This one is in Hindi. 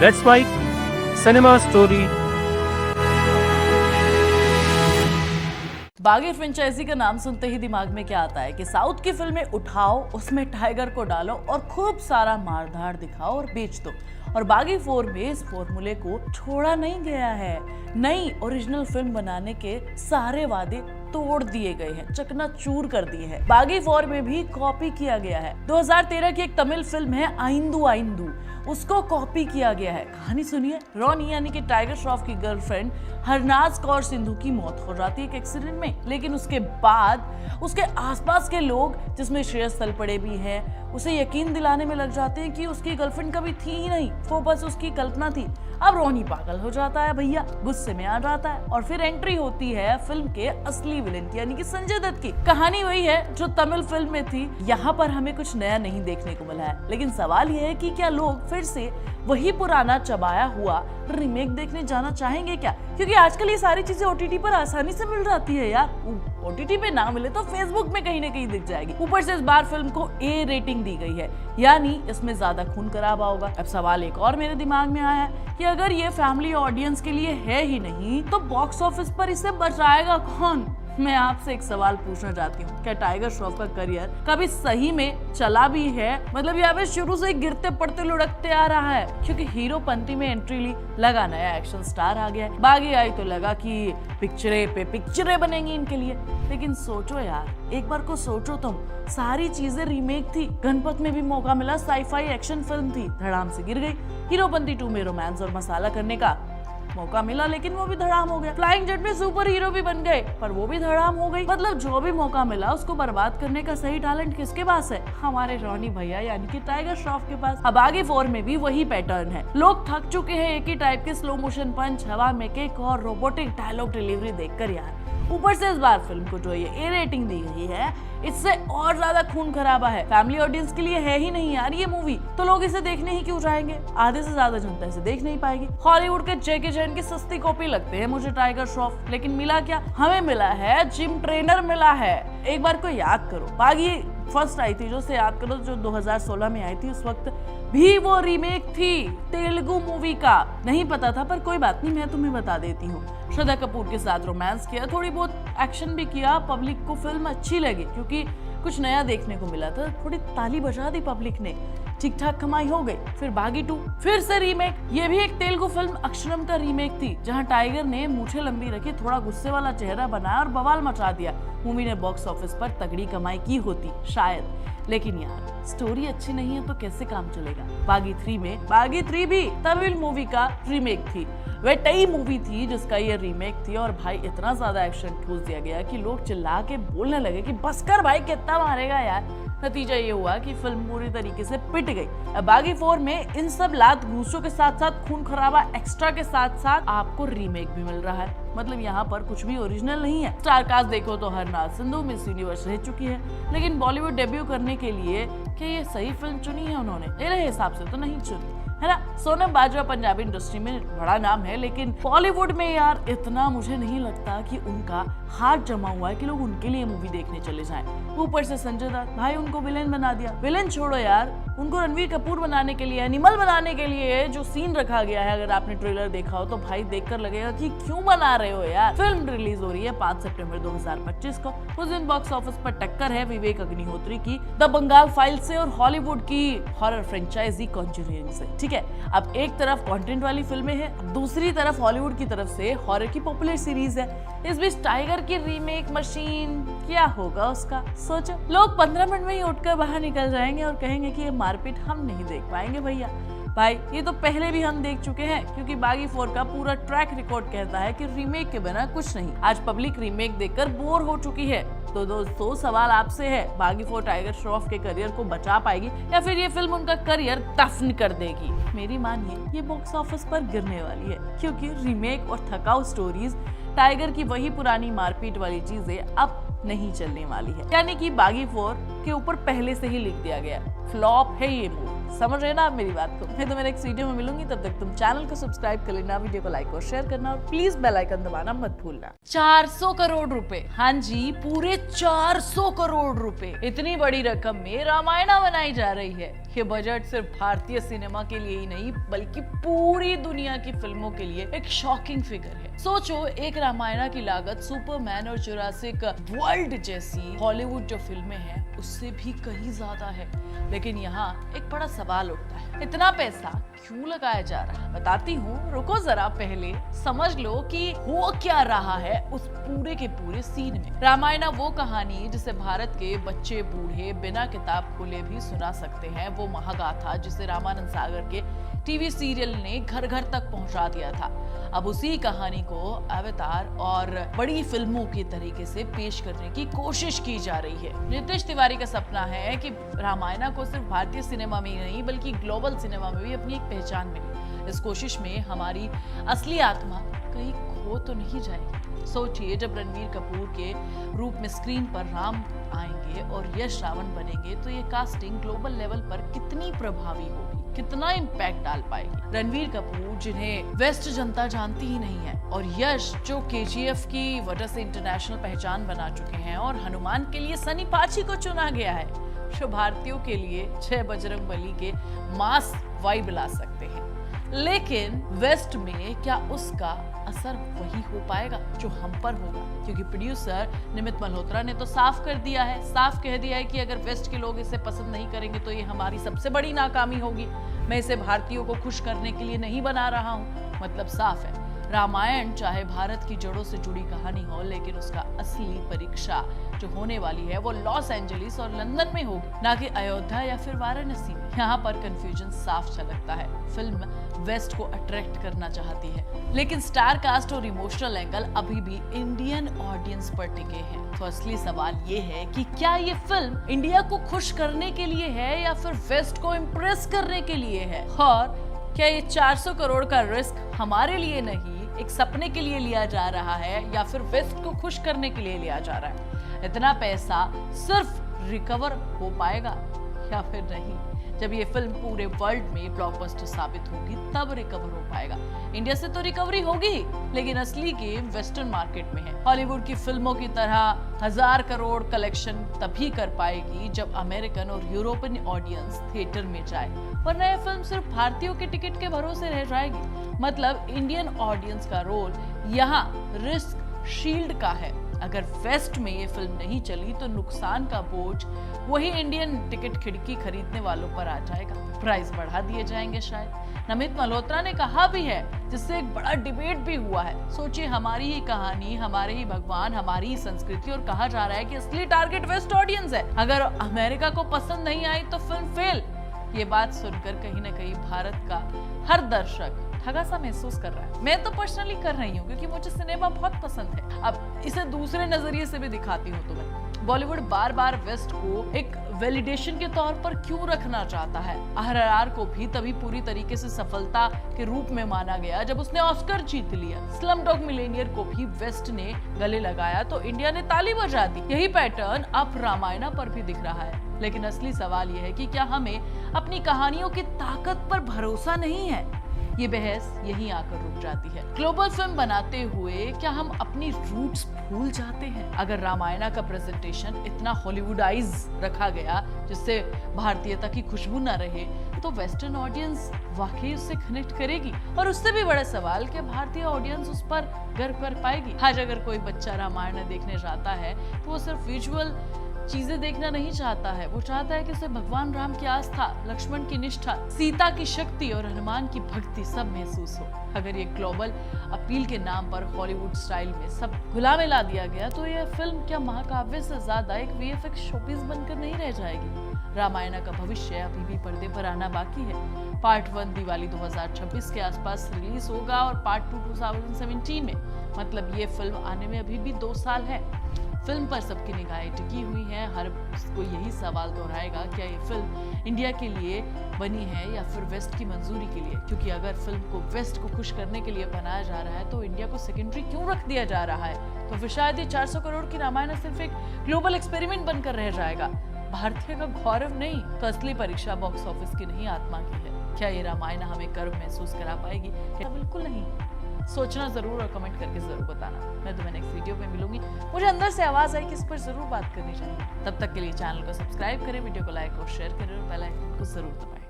Let's write cinema story. बागी फ्रेंचाइजी का नाम सुनते ही दिमाग में क्या आता है कि साउथ की फिल्में उठाओ, उसमें टाइगर को डालो और खूब सारा मारधाड़ दिखाओ और बेच दो। और बागी 4 में इस फॉर्मूले को छोड़ा नहीं गया है। नई ओरिजिनल फिल्म बनाने के सारे वादे तोड़ दिए गए हैं, चकनाचूर कर दिए हैं। बागी 4 में भी कॉपी किया गया है। 2013 की एक तमिल फिल्म है आइंदू आइंदू, उसको कॉपी किया गया है। कहानी सुनिए। रॉनी यानी कि टाइगर श्रॉफ की गर्लफ्रेंड हरनाज कौर सिंधु की मौत हो जाती है एक एक्सीडेंट में, लेकिन उसके बाद उसके आसपास के लोग, जिसमें श्रेयस तलपड़े भी हैं, उसे यकीन दिलाने में लग जाते हैं कि उसकी गर्लफ्रेंड कभी थी ही नहीं, वो बस उसकी कल्पना थी। अब रोनी पागल हो जाता है भैया, गुस्से में आ जाता है और फिर एंट्री होती है फिल्म के असली विलेन की, यानी कि संजय दत्त की। कहानी वही है जो तमिल फिल्म में थी। यहाँ पर हमें कुछ नया नहीं देखने को मिला है, लेकिन सवाल यह है कि क्या लोग फिर से वही पुराना चबाया हुआ रीमेक देखने जाना चाहेंगे क्या? क्योंकि आजकल ये सारी चीजें ओटीटी पर आसानी से मिल जाती है यार। ओटीटी पे ना मिले तो फेसबुक में कहीं ना कहीं दिख जाएगी। ऊपर से इस बार फिल्म को ए रेटिंग दी गई है, यानी इसमें ज्यादा खून खराबा होगा। अब सवाल एक और मेरे दिमाग में आया है कि अगर ये फैमिली ऑडियंस के लिए है ही नहीं, तो बॉक्स ऑफिस पर इसे बचाएगा कौन? मैं आपसे एक सवाल पूछना चाहती हूँ, क्या टाइगर श्रॉफ का करियर कभी सही में चला भी है? मतलब यहाँ पे शुरू से गिरते पड़ते लुढ़कते आ रहा है, क्योंकि हीरोपंती में एंट्री ली, लगा नया एक्शन स्टार आ गया। बागी आई तो लगा कि पिक्चरें पे पिक्चरें बनेंगी इनके लिए। लेकिन सोचो यार, एक बार को सोचो तुम, सारी चीजें रीमेक थी। गणपत में भी मौका मिला, साईफाई एक्शन फिल्म थी, धड़ाम से गिर गई। हीरोपंती 2 में रोमांस और मसाला करने का मौका मिला, लेकिन वो भी धड़ाम हो गया। फ्लाइंग जेट में सुपर हीरो भी बन गए, पर वो भी धड़ाम हो गई। मतलब जो भी मौका मिला उसको बर्बाद करने का सही टैलेंट किसके पास है? हमारे रॉनी भैया यानी कि टाइगर श्रॉफ के पास। अब आगे 4 में भी वही पैटर्न है। लोग थक चुके हैं एक ही टाइप के स्लो मोशन पंच, हवा में किक और रोबोटिक डायलॉग डिलीवरी देखकर यार। ऊपर से इस बार फिल्म को जो ये ए रेटिंग दी गई है, इससे और ज्यादा खून खराबा है। फैमिली ऑडियंस के लिए है ही नहीं यार ये मूवी, तो लोग इसे देखने ही क्यों जाएंगे? आधे से ज्यादा जनता इसे देख नहीं पाएगी। हॉलीवुड के जैकी चैन की सस्ती कॉपी लगते हैं मुझे टाइगर श्रॉफ, लेकिन मिला क्या? हमें मिला है जिम ट्रेनर मिला है। एक बार को याद करो, बागी फर्स्ट आई थी, जो से याद करो, जो 2016 में आई थी, उस वक्त भी वो रीमेक थी तेलुगु मूवी का। नहीं पता था, पर कोई बात नहीं, मैं तुम्हें बता देती हूँ। श्रद्धा कपूर के साथ रोमांस किया, थोड़ी बहुत एक्शन भी किया, पब्लिक को फिल्म अच्छी लगी क्योंकि कुछ नया देखने को मिला था। थोड़ी ताली बजा दी पब्लिक ने, ठीक ठाक कमाई हो गई। फिर बागी 2 फिर से रीमेक। ये भी एक तेलुगु फिल्म अक्षरम का रीमेक थी, जहां टाइगर ने मूछें लंबी रखी, थोड़ा गुस्से वाला चेहरा बनाया और बवाल मचा दिया। मूवी ने बॉक्स ऑफिस पर तगड़ी कमाई की होती शायद, लेकिन यार स्टोरी अच्छी नहीं है तो कैसे काम चलेगा? बागी 3 भी तमिल मूवी का रीमेक थी। वह टई मूवी थी जिसका ये रीमेक थी, और भाई इतना ज्यादा एक्शन ठूस दिया गया कि लोग चिल्ला के बोलने लगे कि बस कर भाई, कितना मारेगा यार। नतीजा ये हुआ कि फिल्म पूरी तरीके से पिट गई। अब बागी 4 में इन सब लात घूसों के साथ साथ खून खराबा एक्स्ट्रा के साथ साथ आपको रीमेक भी मिल रहा है। मतलब यहाँ पर कुछ भी ओरिजिनल नहीं है। स्टार कास्ट देखो तो हरनाज सिंधु मिस यूनिवर्स रह चुकी है, लेकिन बॉलीवुड डेब्यू करने के लिए क्या ये सही फिल्म चुनी है उन्होंने? मेरे हिसाब से तो नहीं चुनी है ना। सोनम बाजवा पंजाबी इंडस्ट्री में बड़ा नाम है, लेकिन बॉलीवुड में यार इतना मुझे नहीं लगता कि उनका हाथ जमा हुआ है कि लोग उनके लिए मूवी देखने चले जाएं। ऊपर से संजय दत्त भाई उनको विलेन बना दिया। विलेन छोड़ो यार, उनको रणवीर कपूर बनाने के लिए, एनिमल बनाने के लिए जो सीन रखा गया है, अगर आपने ट्रेलर देखा हो तो भाई देखकर लगेगा कि क्यों बना रहे हो यार। फिल्म रिलीज हो रही है 5 सितंबर 2025 को। उस दिन बॉक्स ऑफिस पर टक्कर है विवेक अग्निहोत्री की द बंगाल फाइल से और हॉलीवुड की हॉरर फ्रेंचाइजी कॉन्जुरिंग से। ठीक है, अब एक तरफ कंटेंट वाली फिल्में हैं, दूसरी तरफ हॉलीवुड की तरफ से हॉरर की पॉपुलर सीरीज है। इस बीच टाइगर की रीमेक मशीन, क्या होगा उसका? सोचो, लोग 15 मिनट में ही उठकर बाहर निकल जाएंगे और कहेंगे कि ये मारपीट हम नहीं देख पाएंगे भैया। भाई ये तो पहले भी हम देख चुके हैं, क्योंकि बागी 4 का पूरा ट्रैक रिकॉर्ड कहता है कि रीमेक के बिना कुछ नहीं। आज पब्लिक रीमेक देखकर बोर हो चुकी है। तो दोस्तों सवाल आपसे है, बागी 4 टाइगर श्रॉफ के करियर को बचा पाएगी या फिर ये फिल्म उनका करियर दफन कर देगी? मेरी मानिए ये बॉक्स ऑफिस पर गिरने वाली है, क्योंकि रीमेक और थकाऊ स्टोरीज, टाइगर की वही पुरानी मारपीट वाली चीजें अब नहीं चलने वाली है। यानी कि बागी 4 के ऊपर पहले से ही लिख दिया गया, फ्लॉप है ये मूवी। समझ रहे ना आप मेरी बात को? मैं तो मेरे एक वीडियो में मिलूंगी, तब तक तुम चैनल को सब्सक्राइब कर लेना, वीडियो को लाइक और शेयर करना, और प्लीज बेल आइकन दबाना मत भूलना। 400 करोड़ रुपए, हाँ जी पूरे 400 करोड़ रुपए, इतनी बड़ी रकम में रामायण बनाई जा रही है। ये बजट सिर्फ भारतीय सिनेमा के लिए ही नहीं बल्कि पूरी दुनिया की फिल्मों के लिए एक शॉकिंग फिगर है। सोचो, एक रामायणा की लागत सुपरमैन और जुरासिक वर्ल्ड जैसी हॉलीवुड जो फिल्में हैं उससे भी कहीं ज्यादा है। लेकिन यहाँ एक बड़ा सवाल उठता है, इतना पैसा क्यों लगाया जा रहा है? बताती हूँ, रुको जरा, पहले समझ लो कि हो क्या रहा है उस पूरे के पूरे सीन में। रामायणा वो कहानी जिसे भारत के बच्चे बूढ़े बिना किताब खोले भी सुना सकते हैं, वो महागाथा जिसे रामानंद सागर के टीवी सीरियल ने घर घर तक पहुंचा दिया था। अब उसी कहानी को अवतार और बड़ी फिल्मों के तरीके से पेश करने की कोशिश की जा रही है। नितिश तिवारी का सपना है कि रामायणा को सिर्फ भारतीय सिनेमा में ही नहीं बल्कि ग्लोबल सिनेमा में भी अपनी एक पहचान मिले। इस कोशिश में हमारी असली आत्मा कहीं खो तो नहीं जाएगी। सोचिए, जब रणबीर कपूर के रूप में स्क्रीन पर राम आएंगे और यश रावण बनेंगे तो ये कास्टिंग ग्लोबल लेवल पर कितनी प्रभावी होगी, कितना इम्पैक्ट डाल पाएगी। रणबीर कपूर जिन्हें वेस्ट जनता जानती ही नहीं है, और यश जो केजीएफ की वजह से इंटरनेशनल पहचान बना चुके हैं, और हनुमान के लिए सनी पाची को चुना गया है जो भारतीयों के लिए 6 बजरंगबली के मास वाइब ला सकते हैं। लेकिन वेस्ट में क्या उसका असर वही हो पाएगा जो हम पर होगा? क्योंकि प्रोड्यूसर निमित मल्होत्रा ने तो साफ कर दिया है, साफ कह दिया है कि अगर वेस्ट के लोग इसे पसंद नहीं करेंगे तो ये हमारी सबसे बड़ी नाकामी होगी। मैं इसे भारतीयों को खुश करने के लिए नहीं बना रहा हूँ। मतलब साफ है, रामायण चाहे भारत की जड़ों से जुड़ी कहानी हो, लेकिन उसका असली परीक्षा जो होने वाली है वो लॉस एंजलिस और लंदन में होगी, ना कि अयोध्या या फिर वाराणसी में। यहाँ पर कंफ्यूजन साफ झलकता है। फिल्म वेस्ट को अट्रैक्ट करना चाहती है, लेकिन स्टार कास्ट और इमोशनल एंगल अभी भी इंडियन ऑडियंस पर टिके हैं। तो असली सवाल ये है कि क्या ये फिल्म इंडिया को खुश करने के लिए है या फिर वेस्ट को इम्प्रेस करने के लिए है? और क्या ये 400 करोड़ का रिस्क हमारे लिए नहीं, एक सपने के लिए लिया जा रहा है, या फिर वेस्ट को खुश करने के लिए लिया जा रहा है? इतना पैसा सिर्फ रिकवर हो पाएगा या फिर नहीं? जब ये फिल्म पूरे वर्ल्ड में ब्लॉकबस्टर साबित होगी तब रिकवर हो पाएगा। इंडिया से तो रिकवरी होगी, लेकिन असली गेम वेस्टर्न मार्केट में है। हॉलीवुड की फिल्मों की तरह 1000 करोड़ कलेक्शन तभी कर पाएगी जब अमेरिकन और यूरोपियन ऑडियंस थिएटर में जाए, वरना यह फिल्म सिर्फ भारतीयों के टिकट के भरोसे रह जाएगी। मतलब इंडियन ऑडियंस का रोल यहाँ रिस्क शील्ड का है। अगर वेस्ट में ये फिल्म नहीं चली तो नुकसान का बोझ वही इंडियन टिकट खिड़की खरीदने वालों पर आ जाएगा। प्राइस बढ़ा दिए जाएंगे शायद। नमित मल्होत्रा ने कहा भी है, जिससे एक बड़ा डिबेट भी हुआ है। सोचिए, हमारी ही कहानी, हमारे ही भगवान, हमारी ही संस्कृति, और कहा जा रहा है कि असली टारगेट वेस्ट ऑडियंस है। अगर अमेरिका को पसंद नहीं आई तो फिल्म फेल। ये बात सुनकर कहीं ना कहीं भारत का हर दर्शक ठगा सा महसूस कर रहा है। मैं तो पर्सनली कर रही हूँ क्योंकि मुझे सिनेमा बहुत पसंद है। अब इसे दूसरे नजरिए से भी दिखाती हूँ तुम्हें। बॉलीवुड बार बार वेस्ट को एक वैलिडेशन के तौर पर क्यों रखना चाहता है? आरआरआर को भी तभी पूरी तरीके से सफलता के रूप में माना गया जब उसने ऑस्कर जीत लिया। स्लमडॉग मिलियनेयर को भी वेस्ट ने गले लगाया तो इंडिया ने ताली बजा दी। यही पैटर्न अब रामायणा पर भी दिख रहा है। लेकिन असली सवाल यह है कि क्या हमें अपनी कहानियों की ताकत पर भरोसा नहीं है? ये बहस यहीं आकर रुक जाती है। ग्लोबल फिल्म बनाते हुए क्या हम अपनी रूट्स भूल जाते हैं? अगर रामायणा का प्रेजेंटेशन इतना हॉलीवुडाइज रखा गया जिससे भारतीयता की खुशबू न रहे, तो वेस्टर्न ऑडियंस वाकई उससे कनेक्ट करेगी? और उससे भी बड़ा सवाल कि भारतीय ऑडियंस उस पर गर्व कर पाएगी? आज अगर कोई बच्चा रामायण देखने जाता है तो वो सिर्फ विजुअल चीजें देखना नहीं चाहता है, वो चाहता है कि उसे भगवान राम की आस्था, लक्ष्मण की निष्ठा, सीता की शक्ति और हनुमान की भक्ति सब महसूस हो। अगर ये ग्लोबल अपील के नाम पर हॉलीवुड स्टाइल में सब खुला में ला दिया गया तो यह फिल्म क्या महाकाव्य से ज्यादा एक वीएफएक्स शोपीस बनकर नहीं रह जाएगी? रामायणा का भविष्य अभी भी पर्दे पर आना बाकी है। पार्ट 1 दिवाली 2026 के आसपास रिलीज होगा और पार्ट 2 2017 में। मतलब ये फिल्म आने में अभी भी 2 साल है। फिल्म पर सबकी निगाहें टिकी हुई हैं। हर कोई यही सवाल दोहराएगा, क्या ये फिल्म इंडिया के लिए बनी है या फिर वेस्ट की मंजूरी के लिए? क्योंकि अगर फिल्म को वेस्ट को खुश करने के लिए बनाया जा रहा है तो इंडिया को सेकेंडरी क्यों रख दिया जा रहा है? तो फिर शायद ये 400 करोड़ की रामायण सिर्फ एक ग्लोबल एक्सपेरिमेंट बनकर रह जाएगा, भारतीय का गौरव नहीं। तो असली परीक्षा बॉक्स ऑफिस की नहीं, आत्मा की है। क्या ये रामायण हमें गर्व महसूस करा पाएगी? क्या बिल्कुल नहीं। सोचना जरूर और कमेंट करके जरूर बताना। मैं तुम्हें नेक्स्ट वीडियो में मिलूंगी। मुझे अंदर से आवाज आई कि इस पर जरूर बात करनी चाहिए। तब तक के लिए चैनल को सब्सक्राइब करें, वीडियो को लाइक और शेयर करें और बेल आइकन को जरूर दबाएं।